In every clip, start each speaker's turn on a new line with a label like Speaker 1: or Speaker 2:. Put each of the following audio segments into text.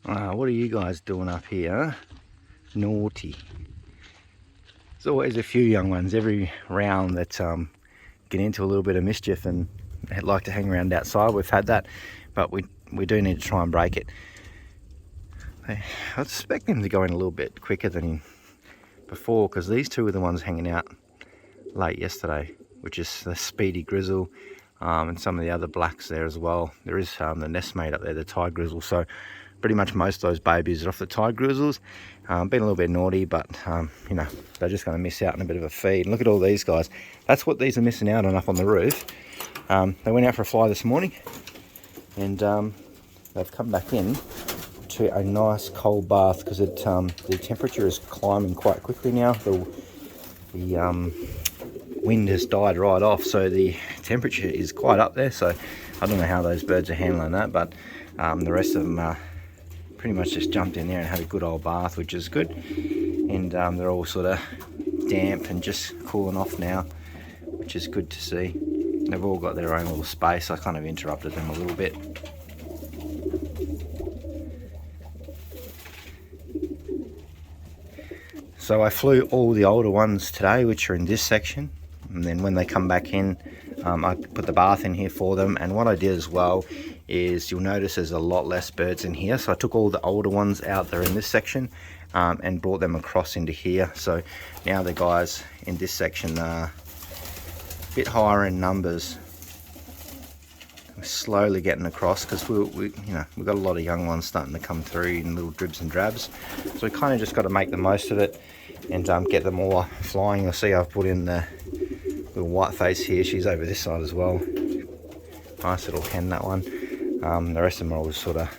Speaker 1: What are you guys doing up here? Naughty. There's always a few young ones every round that get into a little bit of mischief and like to hang around outside. We've had that, but we do need to try and break it. I expect them to go in a little bit quicker than before, because these two were the ones hanging out late yesterday, which is the Speedy Grizzle and some of the other blacks there as well. There is the nestmate up there, the Tide Grizzle. So pretty much most of those babies are off the Tide Grizzles. Been a little bit naughty, but you know, they're just going to miss out on a bit of a feed. And look at all these guys. That's what these are missing out on up on the roof. They went out for a fly this morning, and they've come back in to a nice cold bath because the temperature is climbing quite quickly now. The wind has died right off, so the temperature is quite up there. So I don't know how those birds are handling that, but the rest of them pretty much just jumped in there and had a good old bath, which is good. And they're all sort of damp and just cooling off now, which is good to see. They've all got their own little space. I kind of interrupted them a little bit. So I flew all the older ones today, which are in this section, and then when they come back in, I put the bath in here for them. And what I did as well is, you'll notice there's a lot less birds in here, so I took all the older ones out there in this section and brought them across into here. So now the guys in this section are a bit higher in numbers. We're slowly getting across because we've got a lot of young ones starting to come through in little dribs and drabs, so we kind of just got to make the most of it and get them all flying. You'll see I've put in the little white face here. She's over this side as well. Nice little hen, that one. The rest of them are all sort of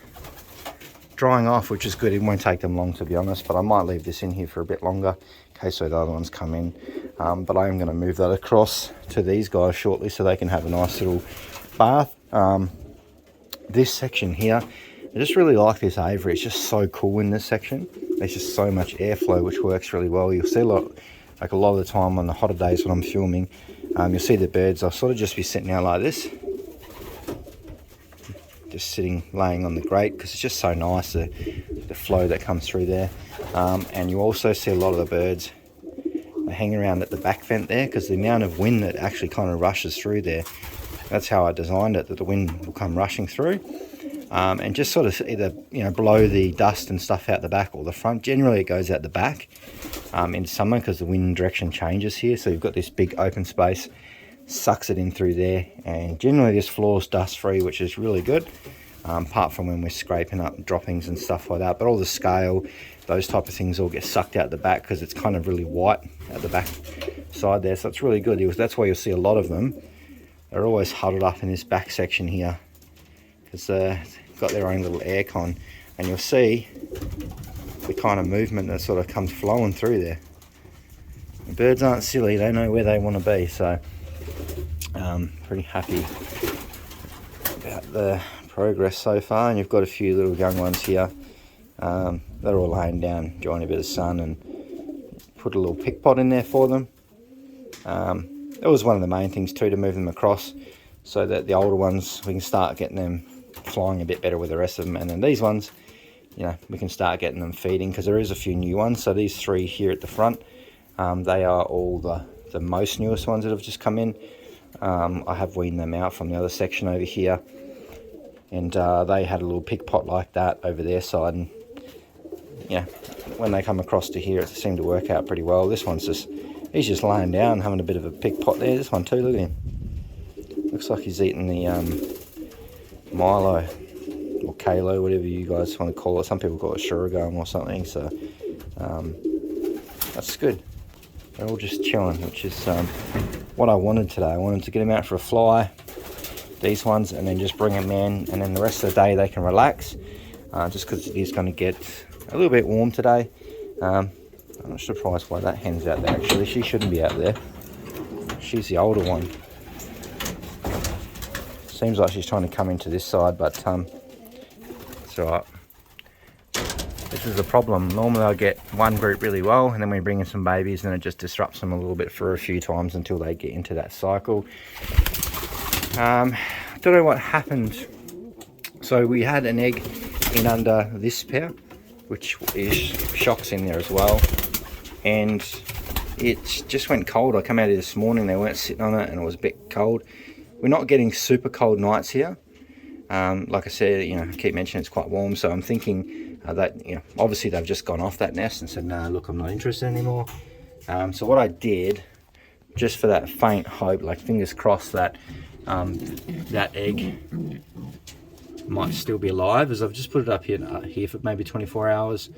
Speaker 1: drying off, which is good. It won't take them long, to be honest, but I might leave this in here for a bit longer in case the other ones come in. But I am going to move that across to these guys shortly so they can have a nice little bath. This section here, I just really like this aviary. It's just so cool in this section. There's just so much airflow, which works really well. You'll see a lot of the time on the hotter days when I'm filming, you'll see the birds. I'll sort of just be sitting out like this, just sitting, laying on the grate, because it's just so nice, the flow that comes through there. And you also see a lot of the birds, they hang around at the back vent there, because the amount of wind that actually kind of rushes through there, that's how I designed it, that the wind will come rushing through and just sort of either blow the dust and stuff out the back or the front. Generally it goes out the back in summer because the wind direction changes here, so you've got this big open space, sucks it in through there, and generally this floor's dust free, which is really good, apart from when we're scraping up droppings and stuff like that. But all the scale, those type of things all get sucked out the back because it's kind of really white at the back side there, so it's really good. That's why you'll see a lot of them, they're always huddled up in this back section here because they've got their own little aircon, and you'll see the kind of movement that sort of comes flowing through there. The birds aren't silly, they know where they want to be, so pretty happy about the progress so far. And you've got a few little young ones here, they're all laying down enjoying a bit of sun, and put a little pick pot in there for them. That was one of the main things too, to move them across so that the older ones, we can start getting them flying a bit better with the rest of them. And then these ones, we can start getting them feeding, because there is a few new ones. So these three here at the front, they are all the most newest ones that have just come in. I have weaned them out from the other section over here, and they had a little pick pot like that over their side, and when they come across to here, it seemed to work out pretty well. This one's he's just laying down, having a bit of a pick pot there. This one too, look at him. Looks like he's eating the Milo or Kalo, whatever you guys want to call it. Some people call it Surigum or something. So that's good. They're all just chilling, which is what I wanted today. I wanted to get them out for a fly, these ones, and then just bring them in, and then the rest of the day they can relax, just because it is going to get a little bit warm today. I'm not surprised why that hen's out there. Actually, she shouldn't be out there. She's the older one. Seems like she's trying to come into this side, but it's alright. This is the problem. Normally I get one group really well, and then we bring in some babies, and it just disrupts them a little bit for a few times until they get into that cycle. I don't know what happened. So we had an egg in under this pair, which is shocks in there as well. And it just went cold. I come out here this morning, they weren't sitting on it, and it was a bit cold. We're not getting super cold nights here. Like I said, I keep mentioning it's quite warm, so I'm thinking that, obviously they've just gone off that nest and said, no, look, I'm not interested anymore. So what I did, just for that faint hope, like fingers crossed that that egg might still be alive, is I've just put it up here for maybe 24 hours.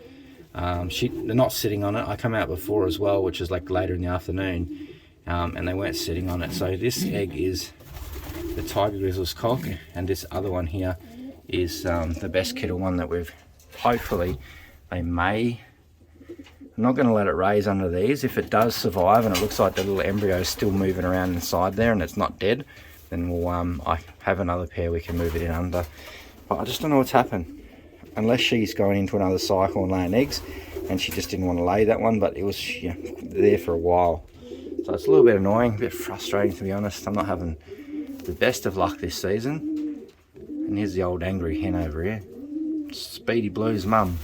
Speaker 1: They're not sitting on it. I come out before as well, which is like later in the afternoon, and they weren't sitting on it. So this egg is the Tiger Grizzle's cock, and this other one here is the best kettle one that we've, hopefully they may. I'm not going to let it raise under these. If it does survive and it looks like the little embryo is still moving around inside there and it's not dead, then we'll I have another pair we can move it in under. But I just don't know what's happened, unless she's going into another cycle and laying eggs and she just didn't want to lay that one, but it was there for a while. So it's a little bit annoying, a bit frustrating, to be honest. I'm not having the best of luck this season. And here's the old angry hen over here, Speedy Blue's mum.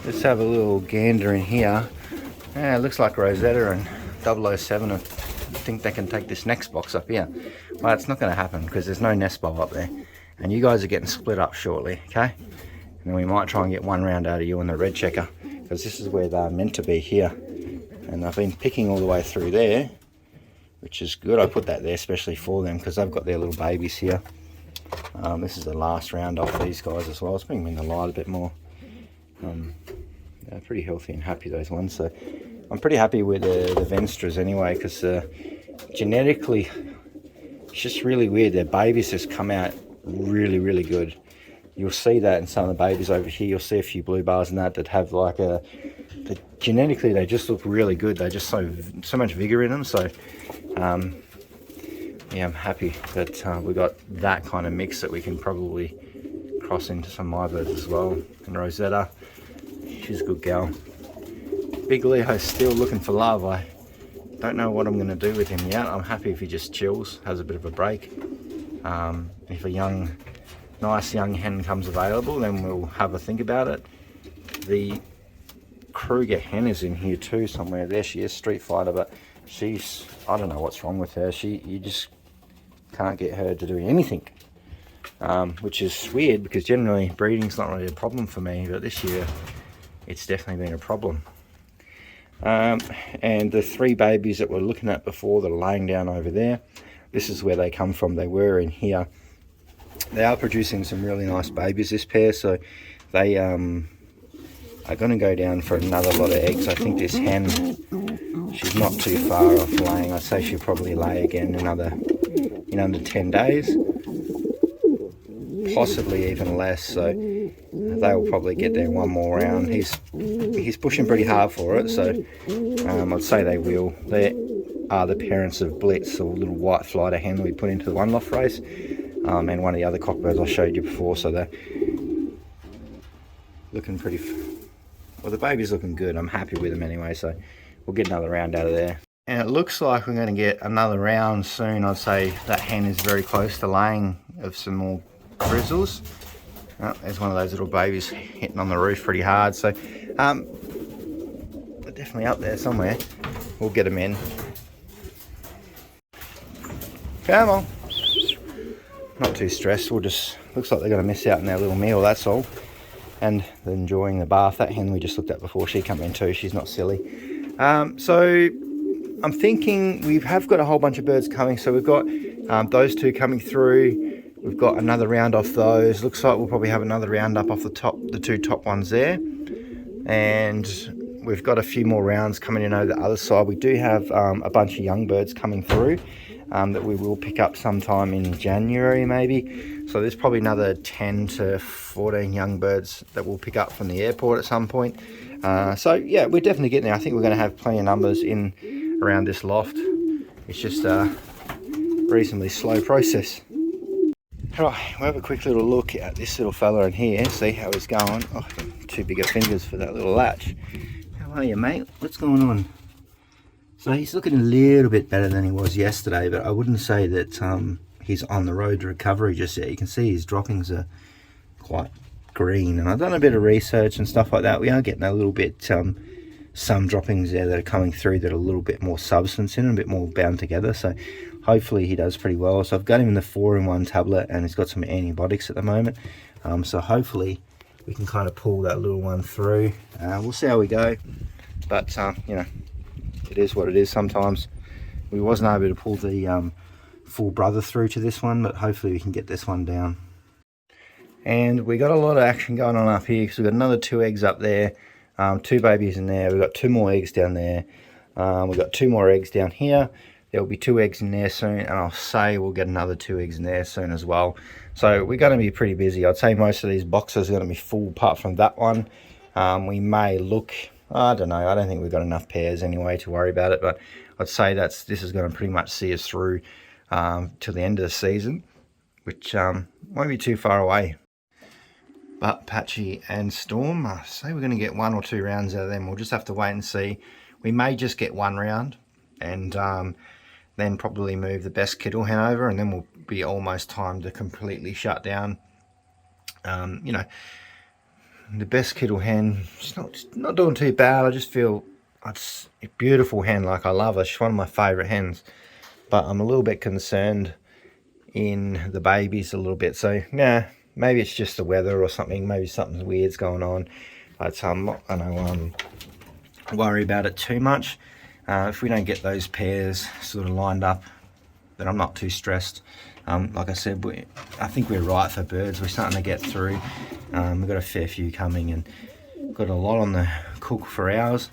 Speaker 1: Let's have a little gander in here. Yeah, it looks like Rosetta and 007 think they can take this next box up here. Well, it's not going to happen because there's no nest bowl up there, and you guys are getting split up shortly, okay? And then we might try and get one round out of you and the red checker, because this is where they're meant to be here. And I've been picking all the way through there, which is good. I put that there especially for them because they've got their little babies here. This is the last round off these guys as well. It's bringing them in the light a bit more. They're pretty healthy and happy, those ones. So I'm pretty happy with the Venstras anyway, because genetically it's just really weird. Their babies just come out really good. You'll see that in some of the babies over here. You'll see a few blue bars and that have like genetically they just look really good. They just so much vigor in them. So yeah, I'm happy that we got that kind of mix that we can probably cross into some of my birds as well. And Rosetta, she's a good gal. Big Leo's still looking for love. I don't know what I'm going to do with him yet. I'm happy if he just chills, has a bit of a break. If a nice young hen comes available, then we'll have a think about it. The Kruger hen is in here too somewhere. There she is, Street Fighter, but she's, I don't know what's wrong with her. You just can't get her to do anything, which is weird because generally breeding's not really a problem for me, but this year it's definitely been a problem. And the three babies that we're looking at before that are laying down over there, this is where they come from. They were in here. They are producing some really nice babies, this pair, so they are going to go down for another lot of eggs. I think this hen, she's not too far off laying. I'd say she'll probably lay again in under 10 days, possibly even less. So they will probably get there one more round. He's pushing pretty hard for it, so I'd say they will. They are the parents of Blitz, the little white flighter hen we put into the one loft race, and one of the other cockbirds I showed you before. So they're looking pretty. Well, the baby's looking good. I'm happy with them anyway, so we'll get another round out of there. And it looks like we're going to get another round soon. I'd say that hen is very close to laying of some more grizzles. Oh, there's one of those little babies hitting on the roof pretty hard. So they're definitely up there somewhere. We'll get them in. Come on. Not too stressed. We'll just, looks like they're going to miss out on their little meal, that's all. And they're enjoying the bath. That hen we just looked at before, she come in too. She's not silly. So I'm thinking we have got a whole bunch of birds coming. So we've got those two coming through. We've got another round off those. Looks like we'll probably have another round up off the two top ones there. And we've got a few more rounds coming in over the other side. We do have a bunch of young birds coming through that we will pick up sometime in January maybe. So there's probably another 10 to 14 young birds that we'll pick up from the airport at some point. So yeah, we're definitely getting there. I think we're going to have plenty of numbers in around this loft. It's just a reasonably slow process. Right, we'll have a quick little look at this little fella in here, see how he's going. Oh, two bigger fingers for that little latch. How are you, mate? What's going on? So he's looking a little bit better than he was yesterday, but I wouldn't say that he's on the road to recovery just yet. You can see his droppings are quite green, and I've done a bit of research and stuff like that. We are getting a little bit some droppings there that are coming through that are a little bit more substance in and a bit more bound together, so hopefully he does pretty well. So I've got him in the 4-in-1 tablet, and he's got some antibiotics at the moment, so hopefully we can kind of pull that little one through. We'll see how we go, but you know, it is what it is. Sometimes we wasn't able to pull the full brother through to this one, but hopefully we can get this one down. And we got a lot of action going on up here because we've got another 2 eggs up there, 2 babies in there. We've got 2 more eggs down there. We've got 2 more eggs down here. There will be 2 eggs in there soon, and I'll say we'll get another 2 eggs in there soon as well. So we're going to be pretty busy. I'd say most of these boxes are going to be full apart from that one. We may look, I don't know, I don't think we've got enough pairs anyway to worry about it, but I'd say this is going to pretty much see us through till the end of the season, which won't be too far away. But Patchy and Storm, I say we're going to get 1 or 2 rounds out of them. We'll just have to wait and see. We may just get 1 round, and then probably move the best Kittle hen over, and then we'll be almost time to completely shut down. You know, the best Kittle hen, she's not doing too bad. I just feel it's a beautiful hen. Like, I love her. She's one of my favourite hens. But I'm a little bit concerned in the babies a little bit. So, yeah, maybe it's just the weather or something. Maybe something weird's going on. But I'm not going to worry about it too much. If we don't get those pairs sort of lined up, then I'm not too stressed. Like I said, I think we're right for birds. We're starting to get through. We've got a fair few coming and got a lot on the cook for ours.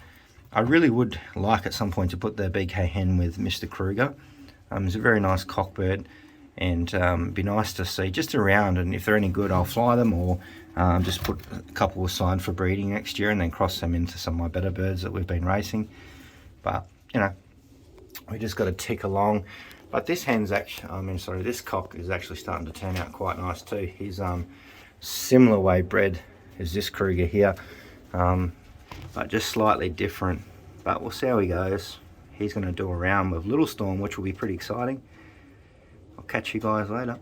Speaker 1: I really would like at some point to put the BK hen with Mr. Kruger. He's a very nice cockbird, and it'd be nice to see just around, and if they're any good I'll fly them, or just put a couple aside for breeding next year and then cross them into some of my better birds that we've been racing. But you know, we just got to tick along. But this hen's actually, this cock is actually starting to turn out quite nice too. He's similar way bred as this Kruger here, but just slightly different. But we'll see how he goes. He's going to do a round with Little Storm, which will be pretty exciting. I'll catch you guys later.